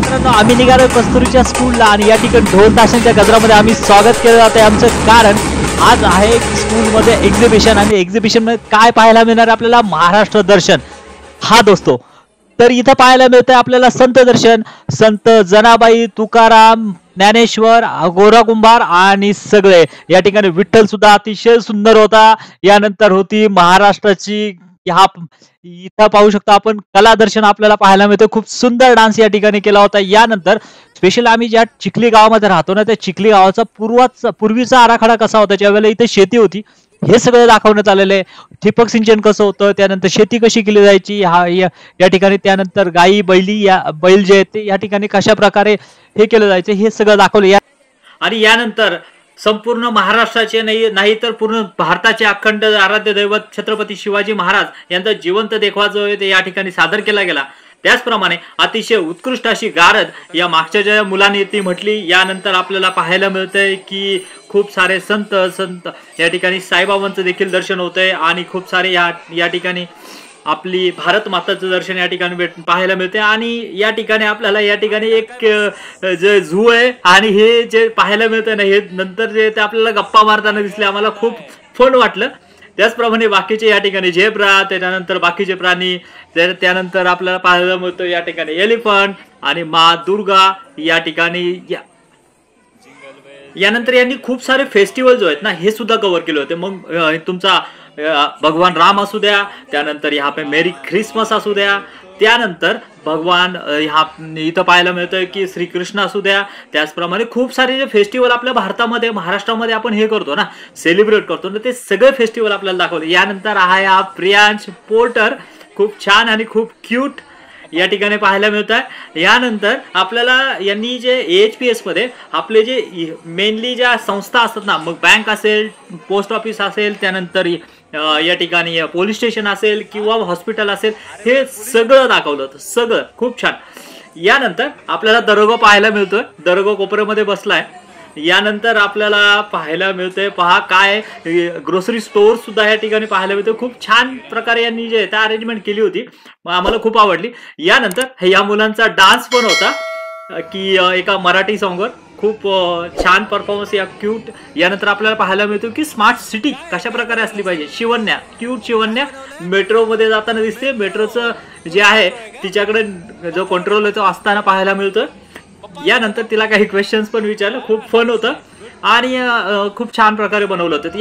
मित्रांनो, आम्ही निघालो कस्तुरीच्या स्कूलला आणि या ठिकाणी ढोल ताशांच्या गजरामध्ये आम्ही स्वागत केलं जाते आमचं, कारण आज आहे स्कूलमध्ये एक्झिबिशन आणि एक्झिबिशन मध्ये काय पाहायला मिळणार आपल्याला? महाराष्ट्र दर्शन हा दोस्तो. तर इथं पाहायला मिळतंय आपल्याला संत दर्शन, संत जनाबाई, तुकाराम, ज्ञानेश्वर, गोरा कुंभार आणि सगळे. या ठिकाणी विठ्ठल सुद्धा अतिशय सुंदर होता. यानंतर होती महाराष्ट्राची इथं पाहू शकता आपण कला दर्शन आपल्याला पाहायला मिळतं. खूप सुंदर डान्स या ठिकाणी केला होता. यानंतर स्पेशल आम्ही ज्या चिखली गावामध्ये राहतो ना, त्या चिखली गावाचा पूर्वीचा आराखडा कसा होता, ज्यावेळेला इथे शेती होती, हे सगळं दाखवण्यात आलेलं आहे. ठिबक सिंचन कसं होतं, त्यानंतर शेती कशी केली जायची या ठिकाणी, त्यानंतर गाई बैल जे आहेत ते या ठिकाणी कशा प्रकारे हे केलं जायचं, हे सगळं दाखवलं. आणि यानंतर संपूर्ण महाराष्ट्राचे नाही तर पूर्ण भारताचे अखंड आराध्य दैवत छत्रपती शिवाजी महाराज यांचा जिवंत देखावा जो आहे ते या ठिकाणी सादर केला गेला. त्याचप्रमाणे अतिशय उत्कृष्ट अशी गारद या मागच्या ज्या मुलांनी ती म्हटली. यानंतर आपल्याला पाहायला मिळतंय की खूप सारे संत या ठिकाणी साईबाबांचं देखील दर्शन होतंय आणि खूप सारे या ठिकाणी आपली भारत माताचं दर्शन या ठिकाणी पाहायला मिळते. आणि या ठिकाणी आपल्याला या ठिकाणी एक जे झू आहे आणि हे जे पाहायला मिळतंय ना, हे नंतर जे ते आपल्याला गप्पा मारताना दिसले, आम्हाला खूप फन वाटलं. त्याचप्रमाणे बाकीचे या ठिकाणी झेब्रा, त्याच्यानंतर बाकीचे प्राणी, त्यानंतर आपल्याला पाहायला मिळतं या ठिकाणी एलिफंट आणि मा दुर्गा या ठिकाणी. यानंतर यांनी खूप सारे फेस्टिवल जो आहेत ना, हे सुद्धा कव्हर केले होते. मग तुमचा भगवान राम असू द्या, त्यानंतर यहाँ पे मेरी ख्रिसमस असू द्या, त्यानंतर भगवान इथं पाहायला मिळतं की श्रीकृष्ण असू द्या. त्याचप्रमाणे खूप सारे जे फेस्टिवल आपल्या भारतामध्ये महाराष्ट्रामध्ये आपण हे करतो ना, सेलिब्रेट करतो ना, ते सगळे फेस्टिवल आपल्याला दाखवले. यानंतर हा प्रियांश पोर्टर खूप छान आणि खूप क्यूट या ठिकाणी पाहायला मिळत आहे. यानंतर आपल्याला यांनी जे AHPS मध्ये आपले जे मेनली ज्या संस्था असतात ना, मग बँक असेल, पोस्ट ऑफिस असेल, त्यानंतर या ठिकाणी पोलीस स्टेशन असेल किंवा हॉस्पिटल असेल, हे सगळं दाखवलं होतं, सगळं खूप छान. यानंतर आपल्याला दरोगा पाहायला मिळतोय, दरोगा कोपऱ्यामध्ये बसलाय. यानंतर आपल्याला पाहायला मिळतंय, पहा काय ग्रोसरी स्टोअर सुद्धा या ठिकाणी पाहायला मिळतं. खूप छान प्रकारे यांनी जे त्या अरेंजमेंट केली होती, आम्हाला खूप आवडली. यानंतर या मुलांचा डान्स पण होता की एका मराठी सॉंगवर खूप छान परफॉर्मन्स या क्यूट. यानंतर आपल्याला पाहायला मिळतो की स्मार्ट सिटी कशा प्रकारे असली पाहिजे. शिवन्या, क्यूट शिवन्या मेट्रोमध्ये जाताना दिसते. मेट्रोचं जे आहे तिच्याकडे जो कंट्रोल आहे तो असताना पाहायला मिळतं. यानंतर तिला काही क्वेश्चन्स पण विचारलं, खूप फन होतं आणि खूप छान प्रकारे बनवलं होतं.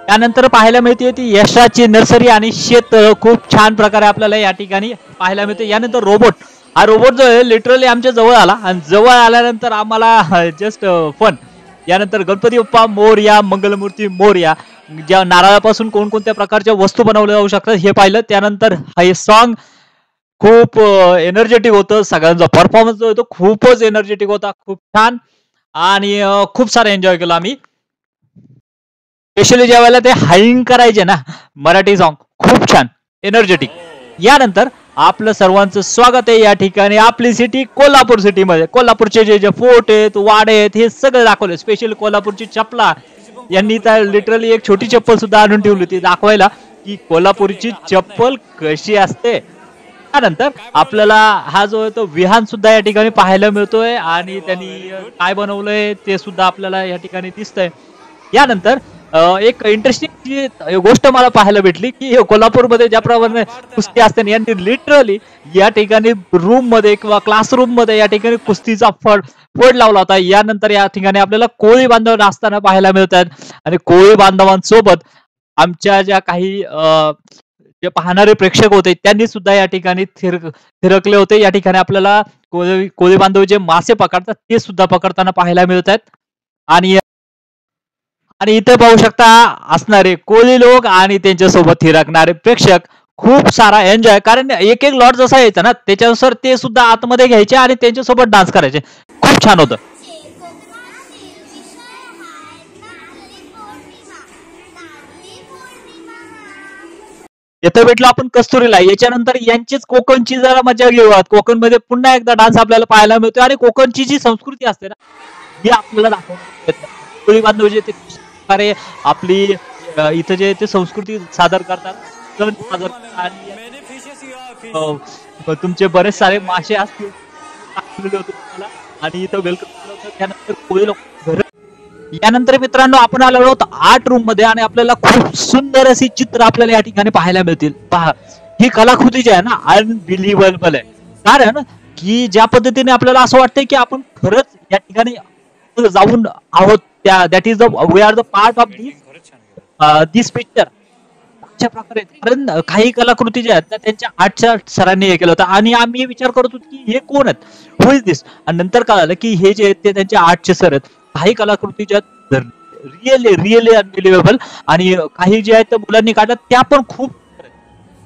यानंतर पाहायला मिळते ती यशाची नर्सरी आणि शेत खूप छान प्रकारे आपल्याला या ठिकाणी पाहायला मिळते. यानंतर रोबोट, हा रोबोट जो आहे लिटरली आमच्या जवळ आला आणि जवळ आल्यानंतर आम्हाला जस्ट फन. यानंतर गणपती बाप्पा मोरया, मंगलमूर्ती मोरया, ज्या नारळापासून कोणकोणत्या प्रकारच्या वस्तू बनवल्या जाऊ शकतात हे पाहिलं. त्यानंतर हे सॉन्ग खूप एनर्जेटिक होतं. सगळ्यांचा परफॉर्मन्स जो होतो खूपच एनर्जेटिक होता, खूप छान आणि खूप सारं एन्जॉय केलं आम्ही. स्पेशली ज्या वेळेला ते हाईंग करायचे ना, मराठी सॉन्ग खूप छान एनर्जेटिक. यानंतर आपलं सर्वांचं स्वागत आहे या ठिकाणी आपली सिटी कोल्हापूर सिटीमध्ये. कोल्हापूरचे जे फोर्ट आहेत, वाडे आहेत, हे सगळं दाखवले. स्पेशली कोल्हापूरची चपला, यांनी तर लिटरली एक छोटी चप्पल सुद्धा आणून ठेवली होती दाखवायला की कोल्हापूरची चप्पल कशी असते. त्यानंतर आपल्याला हा जो आहे तो विहान सुद्धा या ठिकाणी पाहायला मिळतोय आणि त्यांनी काय बनवलंय ते सुद्धा आपल्याला या ठिकाणी दिसतंय. यानंतर एक इंटरेस्टिंग गोष्ट मला पाहायला भेटली की कोल्हापूरमध्ये ज्याप्रमाणे कुस्ती असते, यांनी लिटरली या ठिकाणी रूम मध्ये किंवा क्लासरूम मध्ये या ठिकाणी कुस्तीचा फड लावला होता. यानंतर या ठिकाणी आपल्याला कोळी बांधव नाचताना पाहायला मिळतात आणि कोळी बांधवांसोबत आमच्या ज्या काही जे पाहणारे प्रेक्षक होते त्यांनी सुद्धा या ठिकाणी थिरकले होते. या ठिकाणी आपल्याला कोळी बांधव जे मासे पकडतात ते सुद्धा पकडताना पाहायला मिळतात. आणि इथे पाहू शकता असणारे कोळी लोक आणि त्यांच्यासोबत थिरकणारे प्रेक्षक, खूप सारा एन्जॉय. कारण एक लॉट जसा यायचा ना, त्याच्यानुसार ते सुद्धा आतमध्ये घ्यायचे आणि त्यांच्यासोबत डान्स करायचे. खूप छान होतं. इथं भेटलो आपण कस्तुरीला. याच्यानंतर यांचीच कोकणची जरा मजा घेऊयात. कोकणमध्ये पुन्हा एकदा डान्स आपल्याला पाहायला मिळतो आणि कोकणची जी संस्कृती असते ना, ही आपल्याला दाखवण्यात कोळी बांधव जे ते प्रकारे आपली इथं जे ते संस्कृती सादर करतात, सण सादर करतात आणि तुमचे बरेच सारे मासे असतील दाखवलेलं होतं तुम्हाला आणि इथं वेलकम केलं होतं. त्यानंतर पुढे घर यानंतर मित्रांनो आपण आलो आहोत आर्ट रूम मध्ये आणि आपल्याला खूप सुंदर अशी चित्र आपल्याला या ठिकाणी पाहायला मिळतील. पहा ही कलाकृती जी आहे ना अनबिलिव्हेबल आहे, कारण की ज्या पद्धतीने आपल्याला असं वाटतंय की आपण खरंच या ठिकाणी जाऊन आहोत. त्या that is the we are the part of this picture अशा प्रकारे. कारण काही कलाकृती ज्या आहेत त्यांच्या आर्टच्या सरांनी हे केलं होतं आणि आम्ही विचार करत होतो की हे कोण आहेत, हु इज दिस, आणि नंतर कळालं की हे जे आहेत ते त्यांच्या आर्टचे सर आहेत. काही कलाकृती ज्या रिअली अनबिलिव्हेबल आणि काही जे आहेत त्या मुलांनी काढल्या त्या पण खूप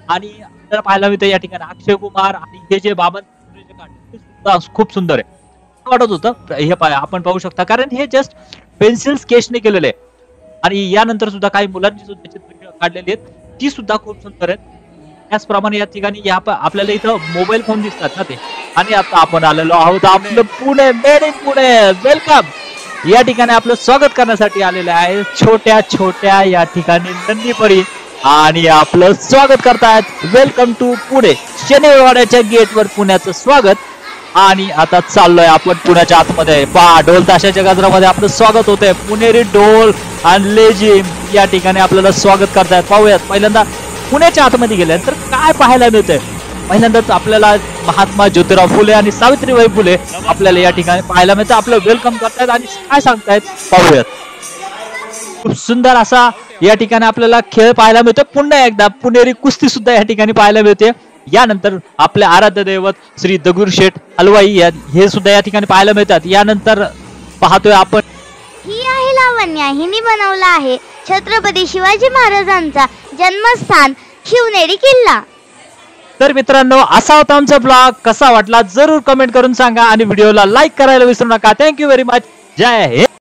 आणि आपल्याला पाहायला मिळतं या ठिकाणी अक्षय कुमार आणि हे जे बाबा खूप सुंदर आहे वाटत होतं. हे आपण पाहू शकता कारण हे जस्ट पेन्सिल स्केचने केलेले आहे आणि यानंतर सुद्धा काही मुलांनी सुद्धा चित्र काढलेली आहेत ती सुद्धा खूप सुंदर आहेत. त्याचप्रमाणे या ठिकाणी आपल्याला इथं मोबाईल फोन दिसतात ना ते. आणि आता आपण आलेलो आहोत आपलं Pune made in Pune. Welcome. या ठिकाणी आपलं स्वागत करण्यासाठी आलेलं आहे छोट्या छोट्या या ठिकाणी नंदीपरी आणि आपलं स्वागत करतायत. Welcome to Pune. शनिवारवाड्याच्या गेटवर पुण्याचं स्वागत. आणि आता चाललोय आपण पुण्याच्या आतमध्ये. पहा ढोल ताशाच्या गजरामध्ये आपलं स्वागत होतंय. पुणेरी ढोल आणि लेझिम या ठिकाणी आपल्याला स्वागत करतायत. पाहूयात पहिल्यांदा पुण्याच्या आतमध्ये गेल्यानंतर काय पाहायला मिळतंय. पहिल्यांदाच आपल्याला महात्मा ज्योतिराव फुले आणि सावित्रीबाई फुले आपल्याला या ठिकाणी पाहायला मिळतं. आपलं वेलकम करतायत आणि काय सांगतायत पाहूयात. खूप सुंदर असा या ठिकाणी आपल्याला खेळ पाहायला मिळतो. पुन्हा एकदा पुणेरी कुस्ती सुद्धा या ठिकाणी पाहायला मिळते. यानंतर आपले आराध्य दैवत श्री दगडूशेठ हलवाई हे सुद्धा या ठिकाणी पाहायला मिळतात. यानंतर पाहतोय आपण ही आहे लावण्या. हिने बनवला आहे छत्रपती शिवाजी महाराजांचा जन्मस्थान शिवनेरी किल्ला. तर मित्रांनो असा होता आमचा ब्लॉग. कसा वाटला जरूर कमेंट करून सांगा आणि व्हिडिओला लाईक करायला विसरू नका. Thank you very much. जय हिंद.